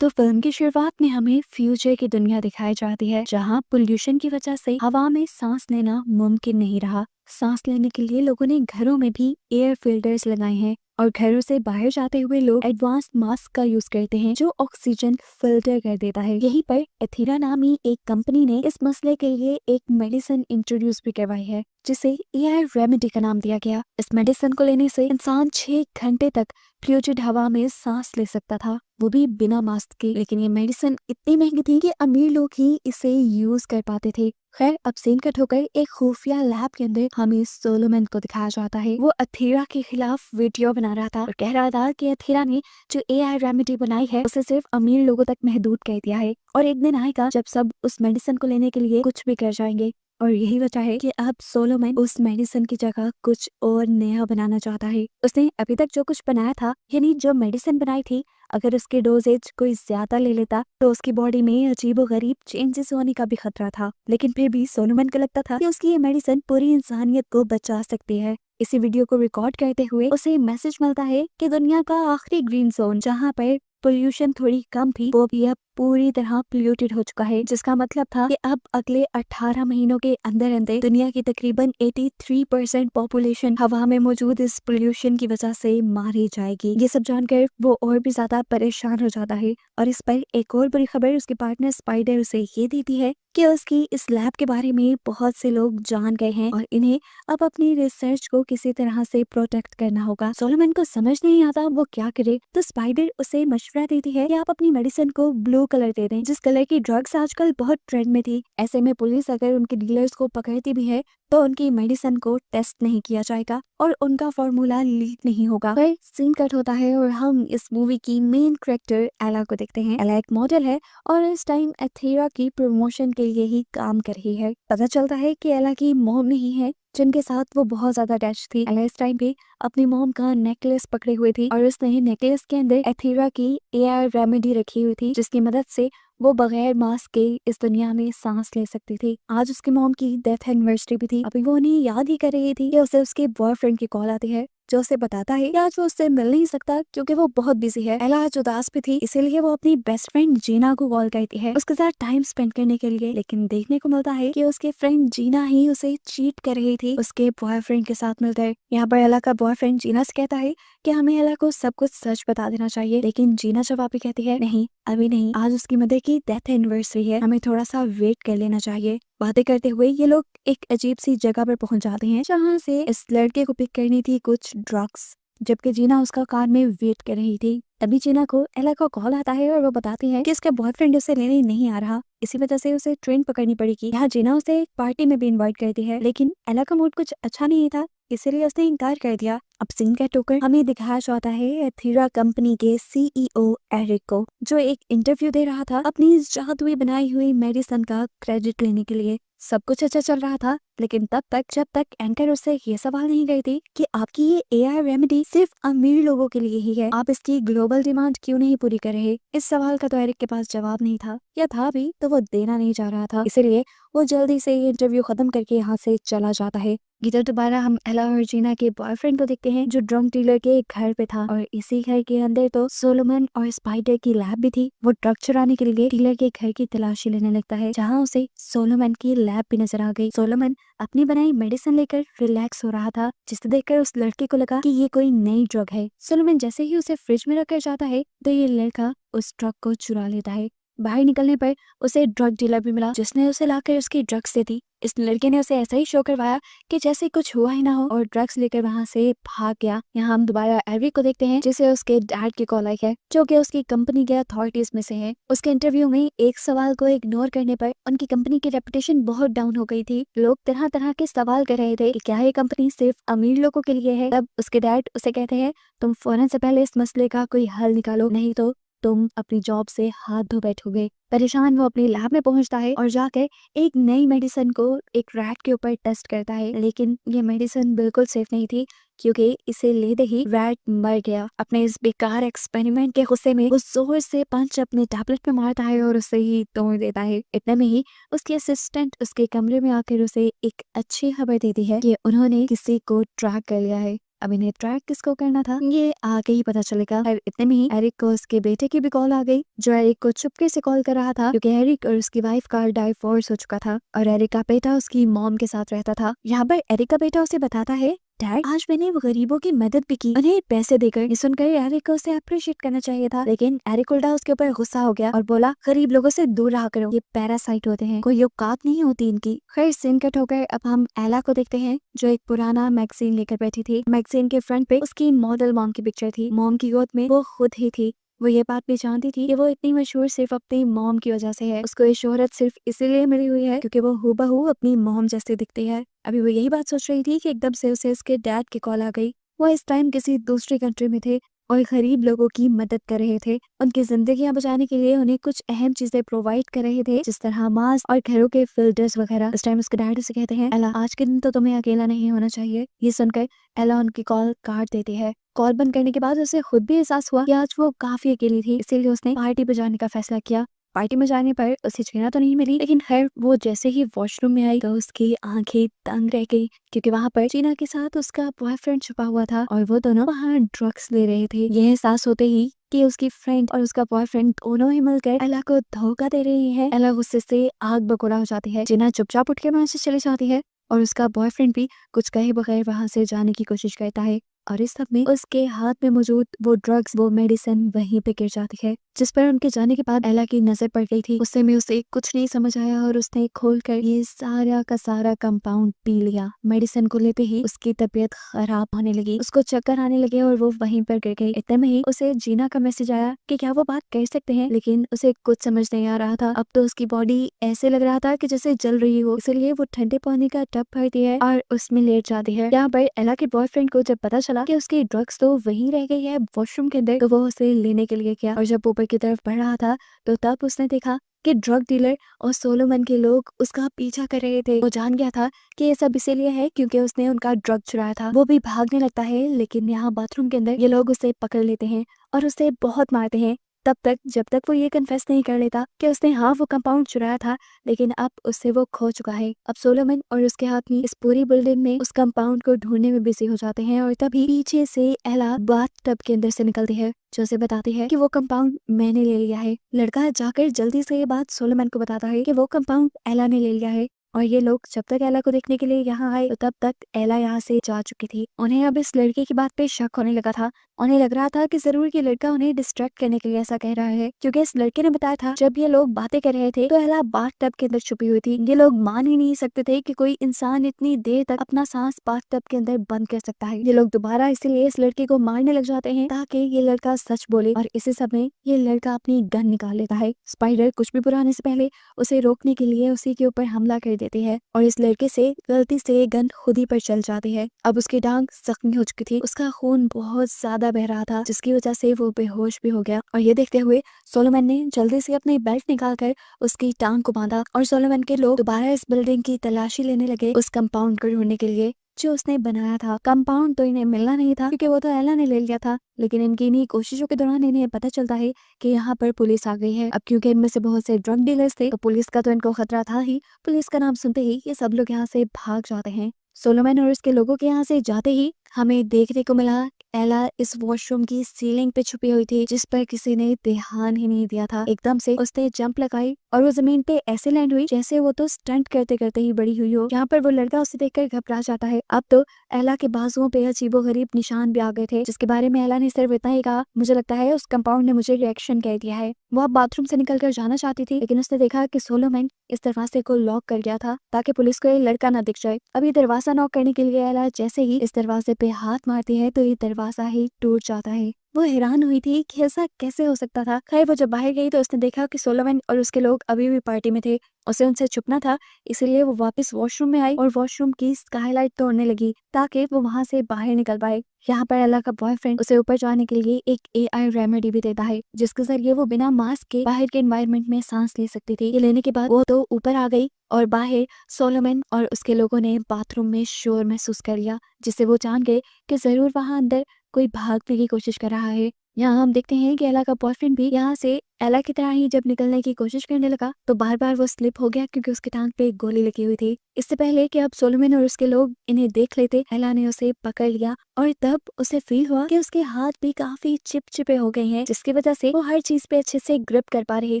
तो फिल्म की शुरुआत में हमें फ्यूचर की दुनिया दिखाई जाती है, जहां पोल्यूशन की वजह से हवा में सांस लेना मुमकिन नहीं रहा। सांस लेने के लिए लोगों ने घरों में भी एयर फिल्टर्स लगाए हैं और घरों से बाहर जाते हुए लोग एडवांस मास्क का यूज करते हैं जो ऑक्सीजन फिल्टर कर देता है। यहीं पर एथीरा नामी एक कंपनी ने इस मसले के लिए एक मेडिसिन इंट्रोड्यूस भी करवाई है, जिसे एआई रेमेडी का नाम दिया गया। इस मेडिसिन को लेने से इंसान 6 घंटे तक फ्लूइड हवा में सांस ले सकता था, वो भी बिना मास्क के। लेकिन ये मेडिसिन इतनी महंगी थी कि अमीर लोग ही इसे यूज कर पाते थे। खैर, अब सीन कट होकर एक खुफिया लैब के अंदर हमें सोलोमन को दिखाया जाता है। वो अथीरा के खिलाफ वीडियो बना रहा था और कह रहा था कि अथीरा ने जो एआई रेमेडी बनाई है उसे सिर्फ अमीर लोगों तक महदूद कर दिया है और एक दिन आएगा जब सब उस मेडिसिन को लेने के लिए कुछ भी कर जाएंगे। और यही वजह है कि अब सोलोमन उस मेडिसिन की जगह कुछ और नया बनाना चाहता है। उसने अभी तक जो कुछ बनाया था, यानी जो मेडिसिन बनाई थी, अगर उसकी डोजेज कोई ज्यादा ले लेता तो उसकी बॉडी में अजीबोगरीब चेंजेस होने का भी खतरा था। लेकिन फिर भी सोलोमन को लगता था कि उसकी ये मेडिसिन पूरी इंसानियत को बचा सकती है। इसी वीडियो को रिकॉर्ड करते हुए उसे मैसेज मिलता है कि दुनिया का आखिरी ग्रीन जोन, जहाँ पर पोल्यूशन थोड़ी कम थी, वो भी अब पूरी तरह पोल्यूटेड हो चुका है। जिसका मतलब था कि अब अगले 18 महीनों के अंदर अंदर दुनिया की तकरीबन 83% पॉपुलेशन हवा में मौजूद इस पोल्यूशन की वजह से मारी जाएगी। ये सब जानकर वो और भी ज्यादा परेशान हो जाता है और इस पर एक और बुरी खबर उसके पार्टनर स्पाइडर उसे ये देती है कि उसकी इस लैब के बारे में बहुत से लोग जान गए हैं और इन्हें अब अपनी रिसर्च को किसी तरह से प्रोटेक्ट करना होगा। सोलोमन को समझ नहीं आता वो क्या करे, तो स्पाइडर उसे मशवरा देती है कि आप अपनी मेडिसिन को ब्लू कलर दे दें, जिस कलर की ड्रग्स आजकल बहुत ट्रेंड में थी। ऐसे में पुलिस अगर उनके डीलर्स को पकड़ती भी है तो उनकी मेडिसिन को टेस्ट नहीं किया जाएगा और उनका फॉर्मूला लीक नहीं होगा। फिर सीन कट होता है और हम इस मूवी की मेन कैरेक्टर एला को देखते हैं। एला एक मॉडल है और इस टाइम एथेरा की प्रमोशन के लिए ही काम कर रही है। पता चलता है कि एला की मॉम नहीं है जिनके साथ वो बहुत ज्यादा अटैच थी। एला इस टाइम पे अपनी मॉम का नेकलेस पकड़े हुए थी और उसने नेकलेस के अंदर एथेरा की एआई रेमेडी रखी हुई थी, जिसकी मदद से वो बगैर मास्क के इस दुनिया में सांस ले सकती थी। आज उसकी मॉम की डेथ एनिवर्सरी भी थी। अभी वो उन्हें याद ही कर रही थी कि उसे उसके बॉयफ्रेंड की कॉल आती है, जो उसे बताता है कि आज वो उससे मिल नहीं सकता क्योंकि वो बहुत बिजी है। एला आज उदास भी थी, इसीलिए वो अपनी बेस्ट फ्रेंड जीना को कॉल करती है उसके साथ टाइम स्पेंड करने के लिए। लेकिन देखने को मिलता है कि उसके फ्रेंड जीना ही उसे चीट कर रही थी उसके बॉयफ्रेंड के साथ मिलकर। यहाँ पर एला का बॉयफ्रेंड जीना से कहता है कि हमें एला को सब कुछ सच बता देना चाहिए, लेकिन जीना जवाब भी कहती है नहीं, अभी नहीं, आज उसकी मदर की डेथ एनिवर्सरी है, हमें थोड़ा सा वेट कर लेना चाहिए। बातें करते हुए ये लोग एक अजीब सी जगह पर पहुंच जाते हैं जहां से इस लड़के को पिक करनी थी कुछ ड्रग्स, जबकि जीना उसका कार में वेट कर रही थी। तभी जीना को एला का कॉल आता है और वो बताती है कि उसका बॉयफ्रेंड उसे लेने नहीं आ रहा, इसी वजह से उसे ट्रेन पकड़नी पड़ेगी। यहाँ जीना उसे एक पार्टी में भी इनवाइट करती है, लेकिन एला का मूड कुछ अच्छा नहीं था, इसीलिए उसने इनकार कर दिया। अब सीन का टोकर हमें दिखाया जाता है एथीरा कंपनी के सीईओ एरिक को, जो एक इंटरव्यू दे रहा था अपनी इस जादुई बनाई हुई मेडिसिन का क्रेडिट लेने के लिए। सब कुछ अच्छा चल रहा था, लेकिन तब तक जब तक एंकर उससे ये सवाल नहीं करती कि आपकी ये एआई रेमेडी सिर्फ अमीर लोगों के लिए ही है, आप इसकी ग्लोबल डिमांड क्यों नहीं पूरी कर रहे। इस सवाल का तो एरिक के पास जवाब नहीं था, या था भी तो वो देना नहीं चाह रहा था, इसलिए वो जल्दी से ये इंटरव्यू खत्म करके यहाँ से चला जाता है। इधर दोबारा हम एला और जीना के बॉयफ्रेंड को देखते हैं जो ड्रग डीलर के घर पे था और इसी घर के अंदर तो सोलोमन और स्पाइडर की लैब भी थी। वो ड्रग चुराने के लिए डीलर के घर की तलाशी लेने लगता है, जहाँ उसे सोलोमन की लैब भी नजर आ गई। सोलोमन अपनी बनाई मेडिसिन लेकर रिलैक्स हो रहा था, जिसे देखकर उस लड़के को लगा कि ये कोई नई ड्रग है। सोलोमन जैसे ही उसे फ्रिज में रखकर जाता है तो ये लड़का उस ड्रग को चुरा लेता है। बाहर निकलने पर उसे ड्रग डीलर भी मिला, जिसने उसे लाकर उसकी ड्रग्स दे दी। इस लड़के ने उसे ऐसा ही शो करवाया कि जैसे कुछ हुआ ही ना हो और ड्रग्स लेकर वहां से भाग गया। यहाँ हम दोबारा एरिक को देखते हैं, जिसे उसके डैड की कॉल आई है, जो कि उसकी कंपनी के अथॉरिटीज में से है। उसके इंटरव्यू में एक सवाल को इग्नोर करने पर उनकी कंपनी की रेपुटेशन बहुत डाउन हो गई थी। लोग तरह तरह के सवाल कर रहे थे कि क्या ये कंपनी सिर्फ अमीर लोगों के लिए है। तब उसके डैड उसे कहते हैं, तुम फौरन से पहले इस मसले का कोई हल निकालो, नहीं तो तुम अपनी जॉब से हाथ धो बैठोगे। परेशान वो अपनी लैब में पहुंचता है और जाकर एक नई मेडिसिन को एक रैट के ऊपर टेस्ट करता है, लेकिन ये मेडिसिन बिल्कुल सेफ नहीं थी क्योंकि इसे लेते ही रैट मर गया। अपने इस बेकार एक्सपेरिमेंट के गुस्से में वो जोर से पंच अपने टैबलेट पे मारता है और उसे ही तोड़ देता है। इतने में ही उसकी असिस्टेंट उसके कमरे में आकर उसे एक अच्छी खबर देती है कि उन्होंने किसी को ट्रैक कर लिया है। अब इन्हें ट्रैक किसको करना था ये आगे ही पता चलेगा। और इतने में ही एरिक को उसके बेटे की भी कॉल आ गई, जो एरिक को चुपके से कॉल कर रहा था क्योंकि एरिक और उसकी वाइफ का डाइवोर्स हो चुका था और एरिक का बेटा उसकी मॉम के साथ रहता था। यहाँ पर एरिक का बेटा उसे बताता है, डैड आज मैंने वो गरीबों की मदद भी की, उन्हें पैसे देकर। ये सुनकर एरिक को उसे अप्रिशिएट करना चाहिए था, लेकिन एरिक उल्टा उसके ऊपर गुस्सा हो गया और बोला गरीब लोगों से दूर रहा करो, ये पैरासाइट होते हैं, कोई औकात नहीं होती इनकी। खैर सीन कट होकर अब हम एला को देखते हैं, जो एक पुराना मैगजीन लेकर बैठी थी। मैगजीन के फ्रंट पे उसकी मॉडल मॉम की पिक्चर थी। मॉम की गोद में वो खुद ही थी। वो ये बात भी जानती थी कि वो इतनी मशहूर सिर्फ अपनी मॉम की वजह से है। उसको ये शोहरत सिर्फ इसीलिए मिली हुई है क्योंकि वो हूबहू अपनी मॉम जैसे दिखती है। अभी वो यही बात सोच रही थी कि एकदम से उसे उसके डैड की कॉल आ गई। वो इस टाइम किसी दूसरी कंट्री में थे और गरीब लोगों की मदद कर रहे थे। उनकी जिंदगियां बचाने के लिए उन्हें कुछ अहम चीजें प्रोवाइड कर रहे थे, जिस तरह मास्क और घरों के फिल्टर्स वगैरह। इस टाइम उसके डैड उसे कहते हैं, एला आज के दिन तो तुम्हें अकेला नहीं होना चाहिए। ये सुनकर एला उनकी कॉल काट देती है। कॉल बंद करने के बाद उसे खुद भी एहसास हुआ कि आज वो काफी अकेली थी, इसीलिए उसने पार्टी पर जाने का फैसला किया। पार्टी में जाने पर उसे जीना तो नहीं मिली, लेकिन खैर वो जैसे ही वॉशरूम में आई तो उसकी आंखें तंग रह गई क्योंकि वहाँ पर जीना के साथ उसका बॉयफ्रेंड छुपा हुआ था और वो दोनों वहाँ ड्रग्स ले रहे थे। यह एहसास होते ही कि उसकी फ्रेंड और उसका बॉयफ्रेंड दोनों ही मिलकर एला को धोखा दे रही है। एला गुस्से से आग बगोड़ा हो जाती है। जीना चुपचाप उठ के वहां से चली जाती है और उसका बॉयफ्रेंड भी कुछ कहे बगैर वहां से जाने की कोशिश करता है और इस सब में उसके हाथ में मौजूद वो ड्रग्स, वो मेडिसिन वहीं पे गिर जाती है, जिस पर उनके जाने के बाद एला की नजर पड़ गई थी। उससे में उसे कुछ नहीं समझ आया और उसने खोलकर ये सारा का सारा कंपाउंड पी लिया। मेडिसिन को लेते ही उसकी तबीयत खराब होने लगी, उसको चक्कर आने लगे और वो वहीं पर गिर गई। इतने में ही उसे जीना का मैसेज आया कि क्या वो बात कर सकते हैं, लेकिन उसे कुछ समझ नहीं आ रहा था। अब तो उसकी बॉडी ऐसे लग रहा था कि जैसे जल रही हो, इसलिए वो ठंडे पानी का टब भरती है और उसमें लेट जाती है। यहाँ पर एला के बॉयफ्रेंड को जब पता चला कि उसकी ड्रग्स तो वहीं रह गई है वॉशरूम के अंदर, तो वो उसे लेने के लिए गया और जब ऊपर की तरफ बढ़ रहा था तो तब उसने देखा कि ड्रग डीलर और सोलोमन के लोग उसका पीछा कर रहे थे। वो जान गया था कि ये सब इसीलिए है क्योंकि उसने उनका ड्रग चुराया था। वो भी भागने लगता है, लेकिन यहाँ बाथरूम के अंदर ये लोग उसे पकड़ लेते हैं और उसे बहुत मारते हैं, तब तक जब तक वो ये कन्फेस नहीं कर लेता कि उसने हाँ वो कंपाउंड चुराया था, लेकिन अब उससे वो खो चुका है। अब सोलोमन और उसके आदमी इस पूरी बिल्डिंग में उस कंपाउंड को ढूंढने में बिजी हो जाते हैं और तभी पीछे से एला बाथ टब के अंदर से निकलती है, जो उसे बताती है कि वो कंपाउंड मैंने ले लिया है। लड़का जाकर जल्दी से ये बात सोलोमन को बताता है कि वो कंपाउंड एला ने ले लिया है और ये लोग जब तक एला को देखने के लिए यहाँ आए तो तब तक एला यहाँ से जा चुकी थी। उन्हें अब इस लड़के की बात पे शक होने लगा था। उन्हें लग रहा था कि जरूर ये लड़का उन्हें डिस्ट्रैक्ट करने के लिए ऐसा कह रहा है, क्योंकि इस लड़के ने बताया था जब ये लोग बातें कर रहे थे तो एला बाथ टब के अंदर छुपी हुई थी। ये लोग मान ही नहीं सकते थे कि कोई इंसान इतनी देर तक अपना सांस बाथ टब के अंदर बंद कर सकता है। ये लोग दोबारा इसीलिए इस लड़के को मारने लग जाते हैं ताकि ये लड़का सच बोले और इसी समय ये लड़का अपनी गन निकाल लेता है। स्पाइडर कुछ भी बुरा होने से पहले उसे रोकने के लिए उसी के ऊपर हमला कर देती है और इस लड़के से गलती से गन खुद ही पर चल जाती है। अब उसकी टांग जख्मी हो चुकी थी, उसका खून बहुत ज्यादा बह रहा था, जिसकी वजह से वो बेहोश भी हो गया और ये देखते हुए सोलोमन ने जल्दी से अपनी बेल्ट निकालकर उसकी टांग को बांधा और सोलोमन के लोग दोबारा इस बिल्डिंग की तलाशी लेने लगे उस कंपाउंड को ढूंढने के लिए जो उसने बनाया था। कंपाउंड तो इन्हें मिलना नहीं था क्योंकि वो तो एला ने ले लिया था, लेकिन इनकी इन्हीं कोशिशों के दौरान इन्हें पता चलता है कि यहाँ पर पुलिस आ गई है। अब क्योंकि इनमें से बहुत से ड्रग डीलर्स थे तो पुलिस का तो इनको खतरा था ही। पुलिस का नाम सुनते ही ये सब लोग यहाँ से भाग जाते हैं। सोलोमन और उसके लोगों के यहाँ से जाते ही हमें देखने को मिला एला इस वॉशरूम की सीलिंग पे छुपी हुई थी, जिस पर किसी ने ध्यान ही नहीं दिया था। एकदम से उसने जंप लगाई और वो जमीन पे ऐसे लैंड हुई जैसे वो तो स्टंट करते करते ही बड़ी हुई हो। यहाँ पर वो लड़का उसे देखकर घबरा जाता है। अब तो एला के बाजुओं पे अजीबोगरीब निशान भी आ गए थे, जिसके बारे में एला ने सिर्फ इतना ही कहा, मुझे लगता है उस कंपाउंड ने मुझे रिएक्शन कर दिया है। वो अब बाथरूम से निकल कर जाना चाहती थी, लेकिन उसने देखा कि सोलोमन इस दरवाजे को लॉक कर गया था ताकि पुलिस को ये लड़का ना दिख जाए। अब ये दरवाजा नॉक करने के लिए एला जैसे ही इस दरवाजे पे हाथ मारती है तो ये दरवाजा ही टूट जाता है। वो हैरान हुई थी कि ऐसा कैसे हो सकता था। खैर वो जब बाहर गई तो उसने देखा कि सोलोमन और उसके लोग अभी भी पार्टी में थे। उसे उनसे छुपना था, इसलिए वो वापस वॉशरूम में आई और वॉशरूम की स्काईलाइट तोड़ने लगी ताकि वो वहां से बाहर निकल पाए। यहाँ पर एला का बॉयफ्रेंड उसे ऊपर जाने के लिए एक AI रेमेडी भी देता है, जिसके जरिए वो बिना मास्क के बाहर के एनवायरनमेंट में सांस ले सकती थी। ये लेने के बाद वो तो ऊपर आ गई और बाहर सोलोमन और उसके लोगों ने बाथरूम में शोर महसूस कर लिया, जिससे वो जान गए कि जरूर वहां अंदर कोई भागने की कोशिश कर रहा है। यहाँ हम देखते हैं कि एला का बॉयफ्रेंड भी यहाँ से एला की तरह ही जब निकलने की कोशिश करने लगा तो बार बार वो स्लिप हो गया क्योंकि उसके टांग पे एक गोली लगी हुई थी। इससे पहले कि अब सोलोमन और उसके लोग इन्हें देख लेते, एला ने उसे पकड़ लिया और तब उसे फील हुआ कि उसके हाथ भी काफी चिपचिपे हो गए हैं, जिसकी वजह से वो हर चीज पे अच्छे से ग्रिप कर पा रही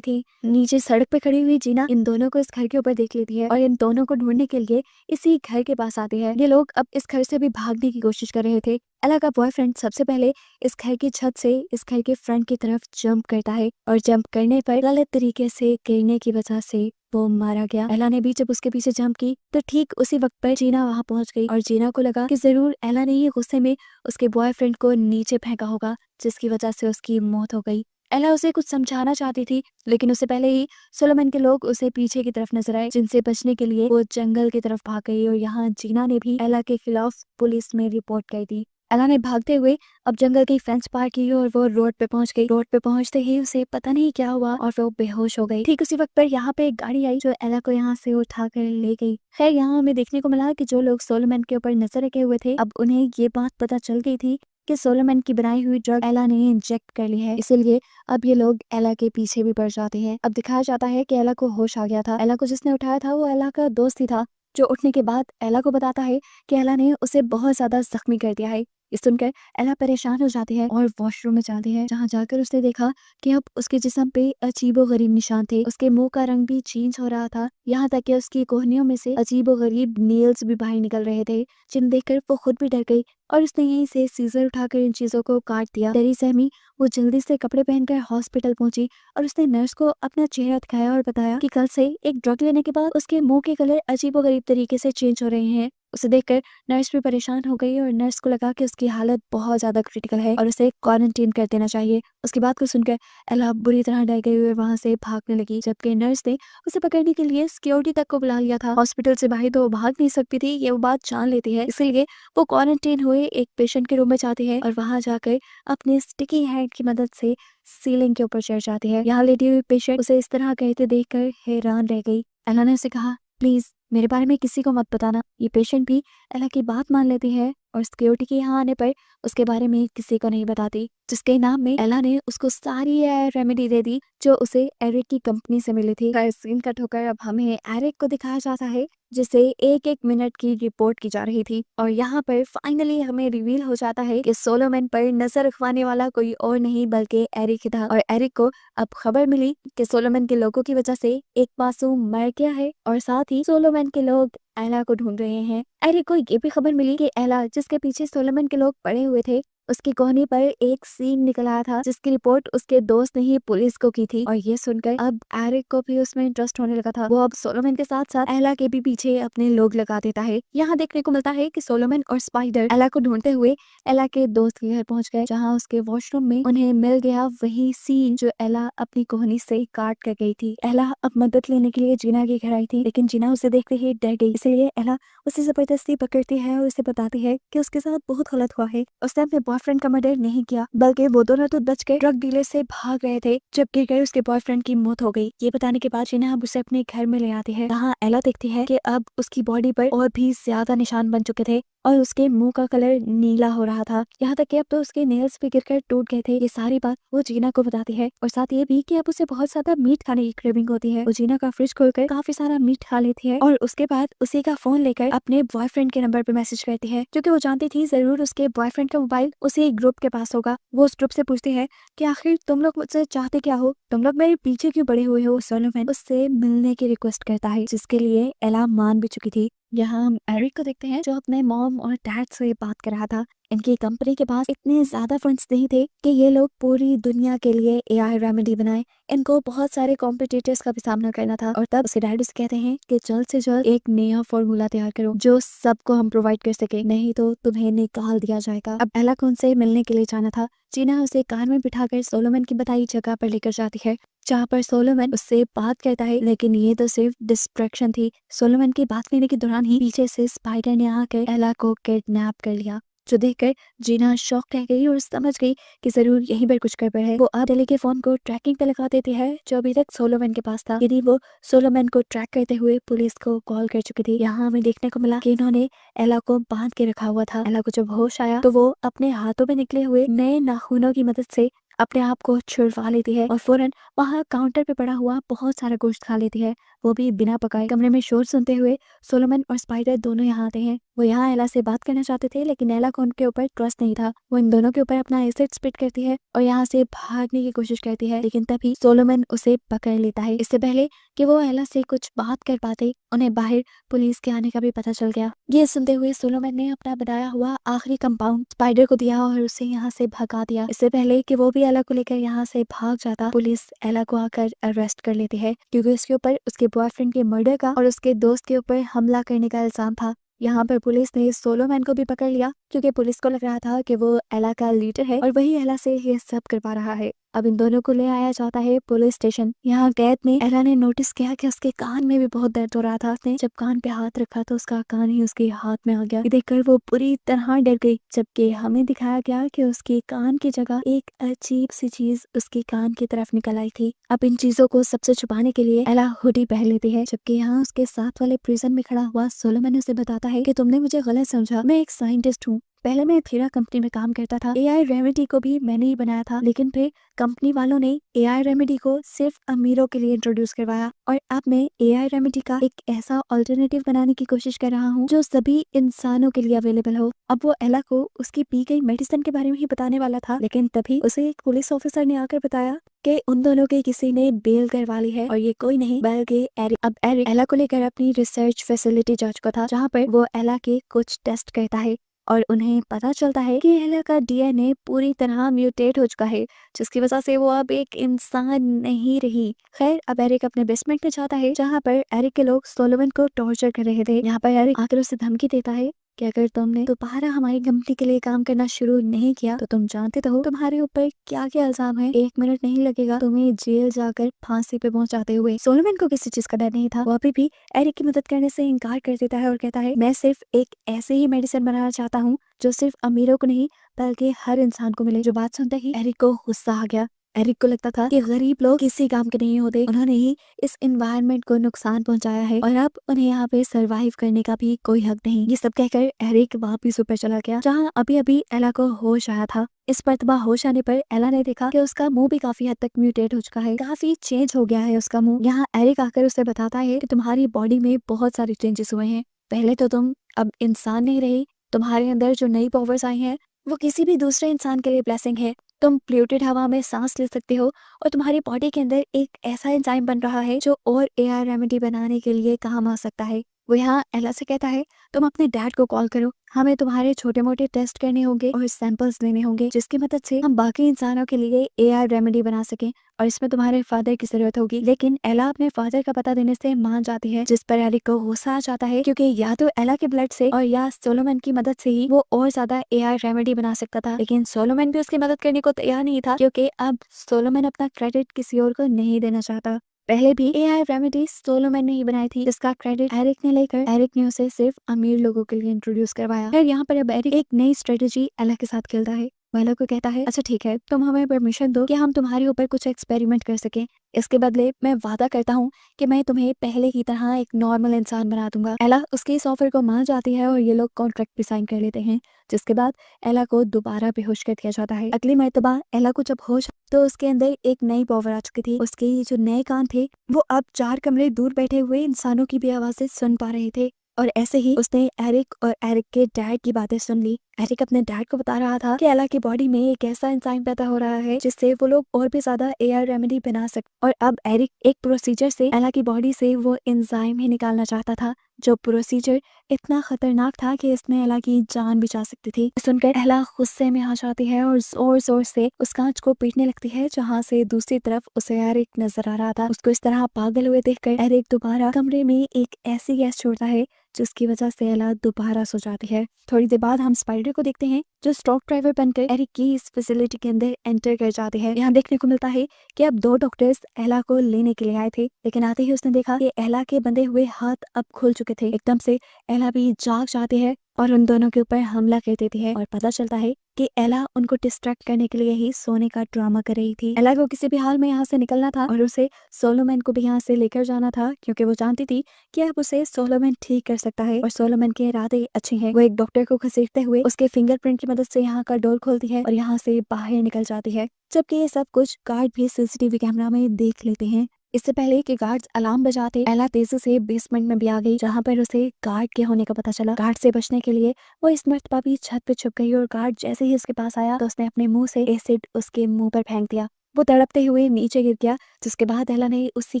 थी। नीचे सड़क पे खड़ी हुई जीना इन दोनों को इस घर के ऊपर देख लेती है और इन दोनों को ढूंढने के लिए इसी घर के पास आती है। ये लोग अब इस घर से भी भागने की कोशिश कर रहे थे। एला का बॉयफ्रेंड सबसे पहले इस घर की छत से इस घर के फ्रंट की तरफ जंप करता है और जंप करने पर गलत तरीके से गिरने की वजह से वो मारा गया। एला ने भी जब उसके पीछे जंप की तो ठीक उसी वक्त पर जीना वहां पहुंच गई और जीना को लगा कि जरूर एला ने ही गुस्से में उसके बॉयफ्रेंड को नीचे फेंका होगा, जिसकी वजह से उसकी मौत हो गई। एला उसे कुछ समझाना चाहती थी लेकिन उससे पहले ही सोलोमन के लोग उसे पीछे की तरफ नजर आए, जिनसे बचने के लिए वो जंगल की तरफ भाग गई और यहाँ जीना ने भी एला के खिलाफ पुलिस में रिपोर्ट कर दी। एला ने भागते हुए अब जंगल की फेंस पार की और वो रोड पे पहुंच गई। रोड पे पहुंचते ही उसे पता नहीं क्या हुआ और वो बेहोश हो गई। ठीक उसी वक्त पर यहाँ पे एक गाड़ी आई जो एला को यहाँ से उठा कर ले गई। खैर यहाँ हमें देखने को मिला कि जो लोग सोलोमन के ऊपर नजर रखे हुए थे अब उन्हें ये बात पता चल गई थी कि सोलोमन की बनाई हुई ड्रग एला ने इंजेक्ट कर ली है, इसीलिए अब ये लोग एला के पीछे भी पड़ जाते हैं। अब दिखाया जाता है कि एला को होश आ गया था। एला को जिसने उठाया था वो एला का दोस्त ही था, जो उठने के बाद एला को बताता है कि एला ने उसे बहुत ज्यादा जख्मी कर दिया है। ये सुनकर एला परेशान हो जाती है और वॉशरूम में जाती है, जहाँ जाकर उसने देखा कि अब उसके जिस्म पे अजीबोगरीब निशान थे। उसके मुंह का रंग भी चेंज हो रहा था, यहाँ तक कि उसकी कोहनियों में से अजीबोगरीब नेल्स भी बाहर निकल रहे थे, जिन्हें देखकर वो खुद भी डर गई और उसने यहीं से सीजर उठाकर इन चीजों को काट दिया। डरी सहमी वो जल्दी से कपड़े पहनकर हॉस्पिटल पहुंची और उसने नर्स को अपना चेहरा दिखाया और बताया कि कल से एक ड्रग लेने के बाद उसके मुंह के कलर अजीबोगरीब तरीके से चेंज हो रहे हैं। उसे देखकर नर्स भी परेशान हो गई और नर्स को लगा कि उसकी हालत बहुत ज्यादा क्रिटिकल है और उसे क्वारंटीन कर देना चाहिए। उसकी बात को सुनकर एला बुरी तरह डर गई और वहां से भागने लगी, जबकि नर्स ने उसे पकड़ने के लिए सिक्योरिटी तक को बुला लिया था। हॉस्पिटल से बाहर तो वो भाग नहीं सकती थी, ये वो बात जान लेती है, इसलिए वो क्वारंटीन हुए एक पेशेंट के रूम में जाती है और वहां जाकर अपने स्टिकी हैंड की मदद से सीलिंग के ऊपर चढ़ जाती है। यहाँ लेटी हुई पेशेंट उसे इस तरह कहते देखकर हैरान रह गई। एला ने उसे कहा, प्लीज मेरे बारे में किसी को मत बताना। ये पेशेंट भी एला की बात मान लेती है और सिक्योरिटी के यहाँ आने पर उसके बारे में किसी को नहीं बताती, जिसके नाम में एला ने उसको सारी रेमेडी दे दी जो उसे एरिक की कंपनी से मिली थी। सीन कट होकर अब हमें एरिक को दिखाया जाता है जिसे एक एक मिनट की रिपोर्ट की जा रही थी और यहाँ पर फाइनली हमें रिवील हो जाता है कि सोलोमन पर नजर रखवाने वाला कोई और नहीं बल्कि एरिक ही था। और एरिक को अब खबर मिली कि सोलोमन के लोगों की वजह से एक मासूम मर गया है और साथ ही सोलोमन के लोग एला को ढूंढ रहे हैं। एरिक को ये भी खबर मिली कि एला जिसके पीछे सोलोमन के लोग पड़े हुए थे उसकी कोहनी पर एक सीन निकल आया था, जिसकी रिपोर्ट उसके दोस्त ने ही पुलिस को की थी। और ये सुनकर अब एरिक को भी उसमें इंटरेस्ट होने लगा था। वो अब सोलोमन के साथ साथ एला के भी पीछे अपने लोग लगा देता है। यहाँ देखने को मिलता है कि सोलोमन और स्पाइडर एला को ढूंढते हुए एला के दोस्त के घर पहुंच गए, जहाँ उसके वॉशरूम में उन्हें मिल गया वही सीन जो एला अपनी कोहनी से काट कर गई थी। एला अब मदद लेने के लिए जीना के घर आई थी, लेकिन जीना उसे देखते ही डर गई, इसलिए एला उसे जबरदस्ती पकड़ती है और उसे बताती है कि उसके साथ बहुत गलत हुआ है। उसने अपने बॉयफ्रेंड का मर्डर नहीं किया, बल्कि वो दोनों तो बच के ड्रग डीलर से भाग रहे थे जब गिरकर उसके बॉयफ्रेंड की मौत हो गई। ये बताने के बाद जीना अब उसे अपने घर में ले आती है, जहाँ एला देखती है कि अब उसकी बॉडी पर और भी ज्यादा निशान बन चुके थे और उसके मुंह का कलर नीला हो रहा था, यहाँ तक कि अब तो उसके नेल्स भी गिरकर टूट गए थे। ये सारी बात वो जीना को बताती है और साथ ये भी कि अब उसे बहुत ज्यादा मीट खाने की क्रेविंग होती है। वो जीना का फ्रिज खोलकर काफी सारा मीट खा लेती है और उसके बाद उसी का फोन लेकर अपने बॉयफ्रेंड के नंबर पे मैसेज करती है, क्योंकि वो जानती थी जरूर उसके बॉयफ्रेंड का मोबाइल उसी ग्रुप के पास होगा। वो उस ग्रुप से पूछती है कि आखिर तुम लोग मुझसे चाहते क्या हो, तुम लोग मेरे पीछे क्यों पड़े हुए हो। सोलोमन उससे मिलने की रिक्वेस्ट करता है, जिसके लिए एला मान भी चुकी थी। यहाँ हम एरिक को देखते हैं जो अपने मॉम और डैड से बात कर रहा था। इनकी कंपनी के पास इतने ज्यादा फंड्स नहीं थे कि ये लोग पूरी दुनिया के लिए एआई रेमेडी बनाए। इनको बहुत सारे कॉम्पिटिटर्स का भी सामना करना था और तब उसे डैड उसे कहते हैं कि जल्द से जल्द एक नया फॉर्मूला तैयार करो जो सबको हम प्रोवाइड कर सके, नहीं तो तुम्हें निकाल दिया जाएगा। अब एला को उनसे मिलने के लिए जाना था। जीना उसे कार में बिठाकर सोलोमन की बताई जगह पर लेकर जाती है, जहाँ पर सोलोमन उससे बात करता है, लेकिन ये तो सिर्फ डिस्ट्रैक्शन थी। सोलोमन की बात करने के दौरान ही पीछे से स्पाइडर ने आकर एला को किडनैप कर लिया, जो देखकर जीना शॉक रह गई और समझ गई कि जरूर यहीं पर कुछ गड़बड़ है। वो अब एली के फोन को ट्रैकिंग पे लगा देती है जो अभी तक सोलोमन के पास था, यदि वो सोलोमन को ट्रैक करते हुए पुलिस को कॉल कर चुकी थी। यहाँ हमें देखने को मिला कि इन्होंने एला को बांध के रखा हुआ था। एला को जब होश आया तो वो अपने हाथों में निकले हुए नए नाखूनों की मदद से अपने आप को छुड़वा लेती है और फौरन वहाँ काउंटर पे पड़ा हुआ बहुत सारा गोश्त खा लेती है, वो भी बिना पकाए। कमरे में शोर सुनते हुए सोलोमन और स्पाइडर दोनों यहाँ आते हैं। वो यहाँ एला से बात करना चाहते थे, लेकिन एला को उनके ऊपर ट्रस्ट नहीं था। वो इन दोनों के ऊपर अपना एसिड स्प्रिट करती है और यहाँ से भागने की कोशिश करती है, लेकिन तभी सोलोमन उसे पकड़ लेता है। इससे पहले कि वो एला से कुछ बात कर पाते, उन्हें बाहर पुलिस के आने का भी पता चल गया। ये सुनते हुए सोलोमन ने अपना बनाया हुआ आखिरी कंपाउंड स्पाइडर को दिया और उसे यहाँ से भगा दिया। इससे पहले कि वो भी एला को लेकर यहाँ से भाग जाता, पुलिस एला को आकर अरेस्ट कर लेती है, क्योंकि उसके ऊपर उसके बॉयफ्रेंड के मर्डर का और उसके दोस्त के ऊपर हमला करने का इल्जाम था। यहाँ पर पुलिस ने सोलोमैन को भी पकड़ लिया, क्योंकि पुलिस को लग रहा था कि वो एला का लीडर है और वही एला से ये सब करवा रहा है। अब इन दोनों को ले आया जाता है पुलिस स्टेशन। यहाँ कैद में एला ने नोटिस किया कि उसके कान में भी बहुत दर्द हो रहा था। उसने जब कान पे हाथ रखा तो उसका कान ही उसके हाथ में आ गया। ये देखकर वो पूरी तरह डर गई, जबकि हमें दिखाया गया कि उसके कान की जगह एक अजीब सी चीज उसके कान की तरफ निकल आई थी। अब इन चीजों को सबसे छुपाने के लिए एला हुडी पहन लेती है, जबकि यहाँ उसके साथ वाले प्रिजन में खड़ा हुआ सोलोमन उसे बताता है कि तुमने मुझे गलत समझा, मैं एक साइंटिस्ट हूँ। पहले मैं थीरा कंपनी में काम करता था। एआई रेमेडी को भी मैंने ही बनाया था, लेकिन फिर कंपनी वालों ने एआई रेमेडी को सिर्फ अमीरों के लिए इंट्रोड्यूस करवाया और अब मैं एआई रेमेडी का एक ऐसा ऑल्टरनेटिव बनाने की कोशिश कर रहा हूँ जो सभी इंसानों के लिए अवेलेबल हो। अब वो एला को उसकी पी गई मेडिसिन के बारे में ही बताने वाला था, लेकिन तभी उसे एक पुलिस ऑफिसर ने आकर बताया कि उन दोनों के किसी ने बेल करवा ली है और ये कोई नहीं बल्कि एरिक। अब एरिक एला को लेकर अपनी रिसर्च फैसिलिटी जा चुका था, जहाँ पर वो एला के कुछ टेस्ट करता है और उन्हें पता चलता है कि एला का डीएनए पूरी तरह म्यूटेट हो चुका है, जिसकी वजह से वो अब एक इंसान नहीं रही। खैर, अब एरिक अपने बेसमेंट में जाता है, जहाँ पर एरिक के लोग सोलोमन को टॉर्चर कर रहे थे। यहाँ पर एरिक आकर उसे धमकी देता है कि अगर तुमने दोबारा हमारी कंपनी के लिए काम करना शुरू नहीं किया तो तुम जानते तो हो तुम्हारे ऊपर क्या क्या इल्जाम है। 1 मिनट नहीं लगेगा तुम्हें जेल जाकर फांसी पे पहुंचाते हुए। सोलोमन को किसी चीज का डर नहीं था। वो अभी भी एरिक की मदद करने से इनकार कर देता है और कहता है, मैं सिर्फ एक ऐसे ही मेडिसिन बनाना चाहता हूँ जो सिर्फ अमीरों को नहीं बल्कि हर इंसान को मिले। जो बात सुनते ही एरिक को गुस्सा आ गया। एरिक को लगता था कि गरीब लोग किसी काम के नहीं होते, उन्होंने ही इस एनवायरनमेंट को नुकसान पहुंचाया है और अब उन्हें यहाँ पे सरवाइव करने का भी कोई हक नहीं। ये सब कहकर एरिक वापिस ऊपर चला गया, जहाँ अभी अभी एला को होश आया था। इस मर्तबा होश आने पर एला ने देखा कि उसका मुंह भी काफी हद तक म्यूटेट हो चुका है, काफी चेंज हो गया है उसका मुंह। यहाँ एरिक आकर उसे बताता है कि तुम्हारी बॉडी में बहुत सारे चेंजेस हुए हैं। पहले तो तुम अब इंसान नहीं रही, तुम्हारे अंदर जो नई पावर्स आई हैं वो किसी भी दूसरे इंसान के लिए ब्लेसिंग है। तुम प्ल्यूटेड हवा में सांस ले सकते हो और तुम्हारी बॉडी के अंदर एक ऐसा एंजाइम बन रहा है जो और एआई रेमेडी बनाने के लिए काम आ सकता है। वो यहाँ एला से कहता है, तुम अपने डैड को कॉल करो, हमें तुम्हारे छोटे मोटे टेस्ट करने होंगे और सैंपल्स लेने होंगे, जिसकी मदद से हम बाकी इंसानों के लिए एआई रेमेडी बना सकें और इसमें तुम्हारे फादर की जरूरत होगी। लेकिन एला अपने फादर का पता देने से मान जाती है, जिस पर एरिक को गुस्सा आ जाता है, क्योंकि या तो एला के ब्लड से और या सोलोमन की मदद से ही वो और ज्यादा एआई रेमेडी बना सकता था। लेकिन सोलोमन भी उसकी मदद करने को तैयार नहीं था, क्योंकि अब सोलोमन अपना क्रेडिट किसी और को नहीं देना चाहता। पहले भी एआई रेमेडी सोलोमन ने ही बनाई थी, जिसका क्रेडिट एरिक ने लेकर एरिक ने उसे सिर्फ अमीर लोगों के लिए इंट्रोड्यूस करवाया। फिर यहाँ पर अब एरिक एक नई स्ट्रेटेजी एला के साथ खेलता है। वो एला को कहता है, अच्छा ठीक है, तुम हमें परमिशन दो कि हम तुम्हारे ऊपर कुछ एक्सपेरिमेंट कर सकें। इसके बदले मैं वादा करता हूँ कि मैं तुम्हें पहले की तरह एक नॉर्मल इंसान बना दूंगा। एला उसके इस ऑफर को मान जाती है और ये लोग कॉन्ट्रैक्ट भी साइन कर लेते हैं, जिसके बाद एला को दोबारा बेहोश कर दिया जाता है। अगली मर्तबा एला को जब होश तो उसके अंदर एक नई पावर आ चुकी थी। उसके जो नए कान थे वो अब 4 कमरे दूर बैठे हुए इंसानों की भी आवाजें सुन पा रहे थे और ऐसे ही उसने एरिक और एरिक के डैड की बातें सुन ली। एरिक अपने डैड को बता रहा था कि एला की बॉडी में एक ऐसा एंजाइम पैदा हो रहा है जिससे वो लोग और भी ज्यादा एआई रेमेडी बना सकते, और अब एरिक एक प्रोसीजर से एला की बॉडी से वो एंजाइम ही निकालना चाहता था, जो प्रोसीजर इतना खतरनाक था कि इसमें एला की जान भी जा सकती थी। सुनकर एला गुस्से में आ जाती है और जोर जोर से उस कांच को पीटने लगती है, जहाँ से दूसरी तरफ उसे एरिक नजर आ रहा था। उसको इस तरह पागल हुए देखकर एरिक दोबारा कमरे में एक ऐसी गैस छोड़ता है जिसकी वजह से एला दोबारा सो जाती है। थोड़ी देर बाद हम स्पाइडर को देखते हैं, जो स्टॉक ड्राइवर बनकर एरिक की इस फैसिलिटी के अंदर एंटर कर जाते हैं। यहाँ देखने को मिलता है कि अब 2 डॉक्टर्स एला को लेने के लिए आए थे, लेकिन आते ही उसने देखा कि एला के बंधे हुए हाथ अब खुल चुके थे। एकदम से एला भी जाग जाती है और उन दोनों के ऊपर हमला कर देती है और पता चलता है कि एला उनको डिस्ट्रैक्ट करने के लिए ही सोने का ड्रामा कर रही थी। एला को किसी भी हाल में यहाँ से निकलना था और उसे सोलोमन को भी यहाँ से लेकर जाना था, क्योंकि वो जानती थी कि अब उसे सोलोमन ठीक कर सकता है और सोलोमन के इरादे अच्छे हैं। वो एक डॉक्टर को घसीटते हुए उसके फिंगरप्रिंट की मदद से यहाँ का डोर खोलती है और यहाँ से बाहर निकल जाती है, जबकि ये सब कुछ गार्ड भी सीसीटीवी कैमरा में देख लेते हैं। इससे पहले कि गार्ड्स अलार्म बजाते, एला तेजी से बेसमेंट में भी आ गई, जहाँ पर उसे गार्ड के होने का पता चला। गार्ड से बचने के लिए वो इस मर्तबा भी छत पे छुप गई और गार्ड जैसे ही उसके पास आया तो उसने अपने मुंह से एसिड उसके मुंह पर फेंक दिया। वो तड़पते हुए नीचे गिर गया, जिसके बाद एला ने उसी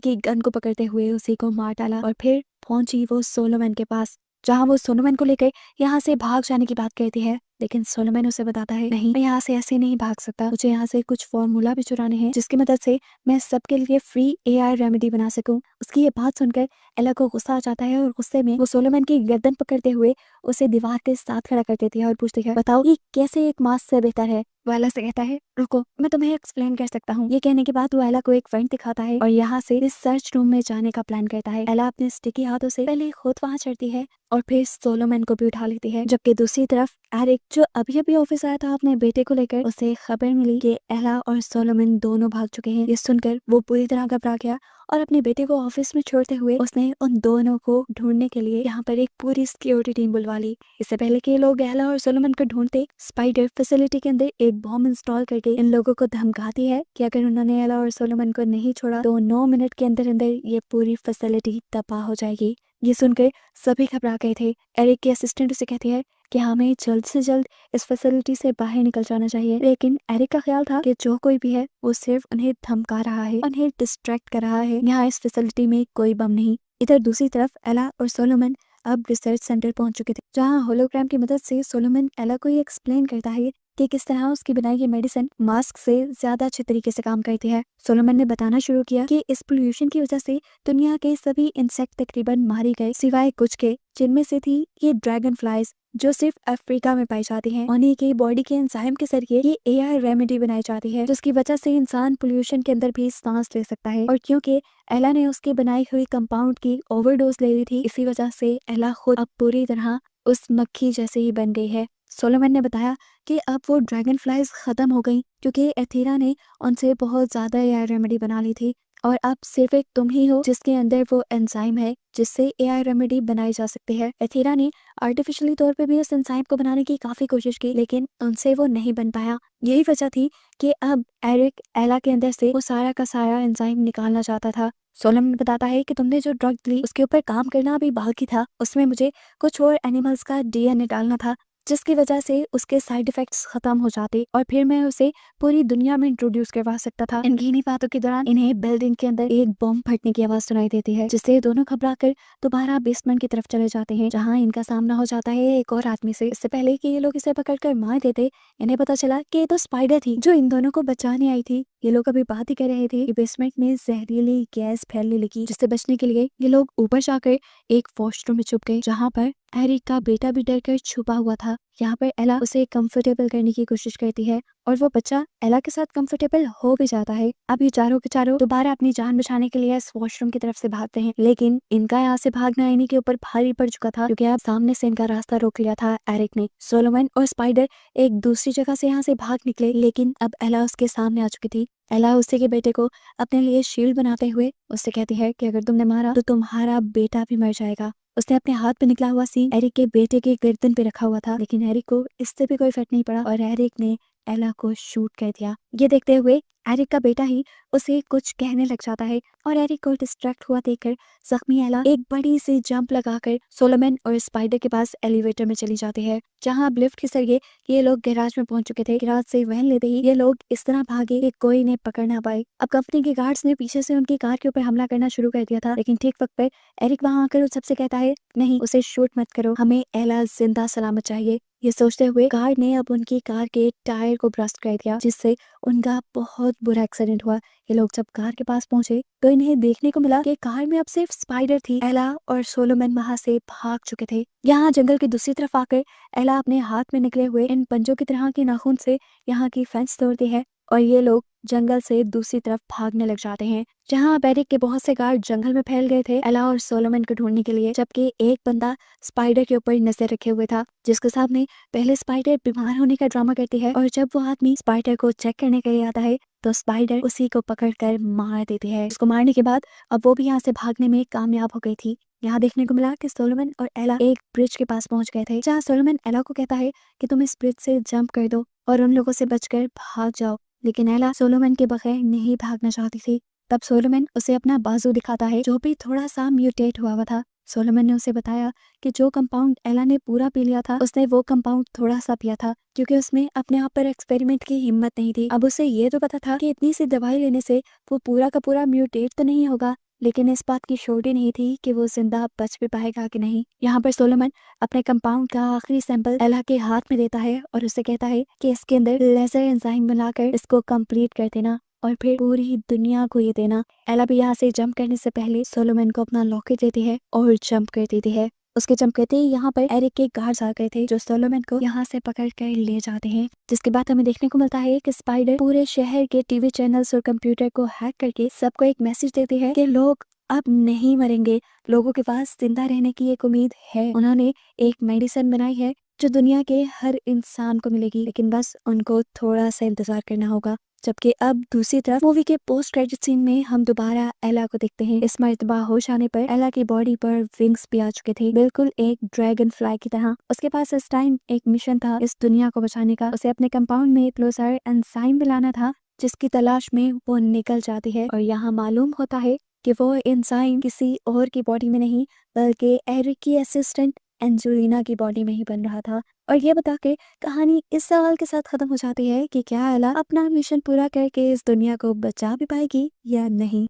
की गन को पकड़ते हुए उसी को मार डाला और फिर पहुंची वो सोलोमन के पास, जहाँ वो सोलोमन को लेकर यहाँ से भाग जाने की बात कहती है। लेकिन सोलोमन उसे बताता है, नहीं, मैं यहाँ से ऐसे नहीं भाग सकता, मुझे यहाँ से कुछ फॉर्मूला भी चुराने हैं जिसकी मदद से मैं सबके लिए फ्री एआई रेमेडी बना सकूं। उसकी ये बात सुनकर एला को गुस्सा आ जाता है और गुस्से में वो सोलोमन की गर्दन पकड़ते हुए उसे दीवार के साथ खड़ा कर देती है और पूछती है, बताओ ये कैसे एक मास्क से बेहतर है। वो एला से कहता है, रुको, मैं तुम्हें एक्सप्लेन कर सकता हूँ। ये कहने के बाद वो एला को एक फ्रेंड दिखाता है और यहाँ से रिसर्च रूम में जाने का प्लान करता है। एला अपने स्टिकी हाथों से पहले खुद वहाँ चढ़ती है और फिर सोलोमन को भी उठा लेती है, जबकि दूसरी तरफ एरिक, जो अभी अभी ऑफिस आया था अपने बेटे को लेकर, उसे खबर मिली कि एला और सोलोमन दोनों भाग चुके हैं। ये सुनकर वो पूरी तरह घबरा गया और अपने बेटे को ऑफिस में छोड़ते हुए उसने उन दोनों को ढूंढने के लिए यहाँ पर एक पूरी सिक्योरिटी टीम बुलवा ली। इससे पहले कि ये लोग एला और सोलोमन को ढूंढते, स्पाइडर फैसिलिटी के अंदर एक बॉम्ब इंस्टॉल करके इन लोगों को धमकाती है कि अगर उन्होंने एला और सोलोमन को नहीं छोड़ा तो 9 मिनट के अंदर अंदर ये पूरी फैसिलिटी तबाह हो जाएगी। ये सुनकर सभी घबरा गए थे। एरिक की असिस्टेंट उसे कहती है कि हमें जल्द से जल्द इस फैसिलिटी से बाहर निकल जाना चाहिए, लेकिन एरिक का ख्याल था कि जो कोई भी है वो सिर्फ उन्हें धमका रहा है, उन्हें डिस्ट्रैक्ट कर रहा है, यहाँ इस फैसिलिटी में कोई बम नहीं। इधर दूसरी तरफ एला और सोलोमन अब रिसर्च सेंटर पहुंच चुके थे, जहां होलोग्राम की मदद से सोलोमन एला को ये एक्सप्लेन करता है कि किस तरह उसकी बनाई ये मेडिसिन मास्क से ज्यादा अच्छे तरीके से काम करती है। सोलोमन ने बताना शुरू किया कि इस पोल्यूशन की वजह से दुनिया के सभी इंसेक्ट तकरीबन मारे गए, सिवाय कुछ के, जिनमें से थी ये ड्रैगन फ्लाइज, जो सिर्फ अफ्रीका में पाई जाती हैं। उन्हीं की बॉडी के एंजाइम के जरिए ये एआई रेमेडी बनाई जाती है, जिसकी वजह से इंसान पोल्यूशन के अंदर भी सांस ले सकता है। और क्योंकि एला ने उसकी बनाई हुई कंपाउंड की ओवरडोज ले ली थी, इसी वजह से एला खुद अब पूरी तरह उस मक्खी जैसे ही बन गई है। सोलोमन ने बताया कि अब वो ड्रैगन फ्लाइज खत्म हो गई, क्योंकि एथीरा ने उनसे बहुत ज्यादा एआई रेमेडी बना ली थी और अब सिर्फ एक तुम ही हो जिसके अंदर वो एंजाइम है जिससे एआई रेमेडी बनाई जा सकती है। एथीरा ने आर्टिफिशियली तौर पे भी उस एंजाइम को बनाने की काफी कोशिश की, लेकिन उनसे वो नहीं बन पाया। यही वजह थी कि अब एरिक एला के अंदर से वो सारा का सारा एंजाइम निकालना चाहता था। सोलोमन बताता है कि तुमने जो ड्रग ली उसके ऊपर काम करना अभी बाकी था, उसमें मुझे कुछ और एनिमल्स का डीएनए डालना था, जिसकी वजह से उसके साइड इफेक्ट्स खत्म हो जाते और फिर मैं उसे पूरी दुनिया में इंट्रोड्यूस करवा सकता था। इनकी इन्हीं बातों के दौरान इन्हें बिल्डिंग के अंदर एक बॉम्ब फटने की आवाज सुनाई देती है, जिससे दोनों घबरा कर दोबारा बेसमेंट की तरफ चले जाते हैं, जहाँ इनका सामना हो जाता है एक और आदमी से। इससे पहले कि ये लोग इसे पकड़कर मार देते, इन्हें पता चला कि ये तो स्पाइडर थी जो इन दोनों को बचाने आई थी। ये लोग अभी बात ही कर रहे थे कि बेसमेंट में जहरीली गैस फैलने लगी, जिससे बचने के लिए ये लोग ऊपर जाकर एक वॉशरूम में छुप गए, जहाँ पर एरिक का बेटा भी डरकर छुपा हुआ था। यहाँ पर एला उसे कंफर्टेबल करने की कोशिश करती है और वो बच्चा एला के साथ कंफर्टेबल हो भी जाता है। अब ये चारों के चारों दोबारा अपनी जान बचाने के लिए इस वॉशरूम की तरफ से भागते हैं, लेकिन इनका यहाँ से भागना इन्हीं के ऊपर भारी पड़ चुका था, क्योंकि अब सामने से इनका रास्ता रोक लिया था एरिक ने। सोलोमन और स्पाइडर एक दूसरी जगह से यहाँ से भाग निकले, लेकिन अब एला उसके सामने आ चुकी थी। एला उसी के बेटे को अपने लिए शील्ड बनाते हुए उससे कहती है कि अगर तुमने मारा तो तुम्हारा बेटा भी मर जाएगा। उसने अपने हाथ पे निकला हुआ सीन एरिक के बेटे के गर्दन पे रखा हुआ था, लेकिन एरिक को इससे भी कोई फर्क नहीं पड़ा और एरिक ने एला को शूट कर दिया। ये देखते हुए एरिक का बेटा ही उसे कुछ कहने लग जाता है और एरिक को डिस्ट्रैक्ट हुआ देखकर जख्मी एला एक बड़ी सी जंप लगाकर सोलोमन और स्पाइडर के पास एलिवेटर में चली जाती है, जहां अब लिफ्ट के जरिए ये लोग गैराज में पहुंच चुके थे। गैराज से वैन लेते ही ये लोग इस तरह भागे कि कोई इन्हें पकड़ ना पाए। अब कंपनी के गार्ड्स ने पीछे से उनकी कार के ऊपर हमला करना शुरू कर दिया था, लेकिन ठीक वक्त पर एरिक वहां आकर उन सबसे कहता है, नहीं, उसे शूट मत करो, हमें एला जिंदा सलामत चाहिए। ये सोचते हुए गार्ड ने अब उनकी कार के टायर को ब्रस्ट कर दिया, जिससे उनका बहुत बुरा एक्सीडेंट हुआ। ये लोग जब कार के पास पहुंचे तो इन्हें देखने को मिला कि कार में अब सिर्फ स्पाइडर थी। एला और सोलोमन वहां से भाग चुके थे। यहाँ जंगल की दूसरी तरफ आकर एला अपने हाथ में निकले हुए इन पंजों की तरह के नाखून से यहाँ की फेंस तोड़ती है और ये लोग जंगल से दूसरी तरफ भागने लग जाते हैं। जहाँ अब एरिक के बहुत से गार्ड जंगल में फैल गए थे एला और सोलोमन को ढूंढने के लिए, जबकि एक बंदा स्पाइडर के ऊपर नजर रखे हुए था, जिसके सामने पहले स्पाइडर बीमार होने का ड्रामा करती है और जब वो आदमी स्पाइडर को चेक करने के लिए आता है तो स्पाइडर उसी को पकड़कर मार देती है। उसको मारने के बाद अब वो भी यहाँ से भागने में कामयाब हो गई थी। यहाँ देखने को मिला कि सोलोमन और एला एक ब्रिज के पास पहुंच गए थे, जहाँ सोलोमन एला को कहता है कि तुम इस ब्रिज से जंप कर दो और उन लोगों से बचकर भाग जाओ, लेकिन एला सोलोमन के बगैर नहीं भागना चाहती थी। तब सोलोमन उसे अपना बाजू दिखाता है जो भी थोड़ा सा म्यूटेट हुआ था। सोलोमन ने उसे बताया कि जो कंपाउंड एला ने पूरा पी लिया था उसने वो कंपाउंड थोड़ा सा पिया था, क्योंकि उसमें अपने आप पर एक्सपेरिमेंट की हिम्मत नहीं थी। अब उसे ये तो पता था कि इतनी सी दवाई लेने से वो पूरा का पूरा म्यूटेट तो नहीं होगा, लेकिन इस बात की श्योरिटी नहीं थी कि वो जिंदा बच भी पाएगा कि नहीं। यहाँ पर सोलोमन अपने कंपाउंड का आखिरी सैंपल एला के हाथ में देता है और उसे कहता है कि इसके अंदर लेजर एंजाइम बनाकर इसको कंप्लीट कर देना और फिर पूरी दुनिया को ये देना। एला भी यहाँ से जंप करने से पहले सोलोमन को अपना लॉकेट देती है और जंप कर देती है। उसके जंप करते ही यहाँ पर एरिक के गार्ड्स आ गए थे जो सोलोमन को यहाँ से पकड़ कर ले जाते हैं, जिसके बाद हमें देखने को मिलता है कि स्पाइडर पूरे शहर के टीवी चैनल्स और कंप्यूटर को हैक करके सबको एक मैसेज देती है कि लोग अब नहीं मरेंगे, लोगों के पास जिंदा रहने की एक उम्मीद है। उन्होंने एक मेडिसिन बनाई है जो दुनिया के हर इंसान को मिलेगी, लेकिन बस उनको थोड़ा सा इंतजार करना होगा। जबकि अब दूसरी तरफ मूवी के पोस्ट क्रेडिट सीन में हम दोबारा एला को देखते हैं। इस मर्तबा होश आने पर एला की बॉडी पर विंग्स भी आ चुके थे, बिल्कुल एक ड्रैगन फ्लाई की तरह। उसके पास इस टाइम एक मिशन था इस दुनिया को बचाने का। उसे अपने कंपाउंड में क्लोजर एंजाइम मिलाना था, जिसकी तलाश में वो निकल जाती है और यहाँ मालूम होता है कि वो एंजाइम किसी और की बॉडी में नहीं बल्कि एरिक की असिस्टेंट एंजेलिना की बॉडी में ही बन रहा था। और ये बता के कहानी इस सवाल के साथ खत्म हो जाती है कि क्या एला अपना मिशन पूरा करके इस दुनिया को बचा भी पाएगी या नहीं।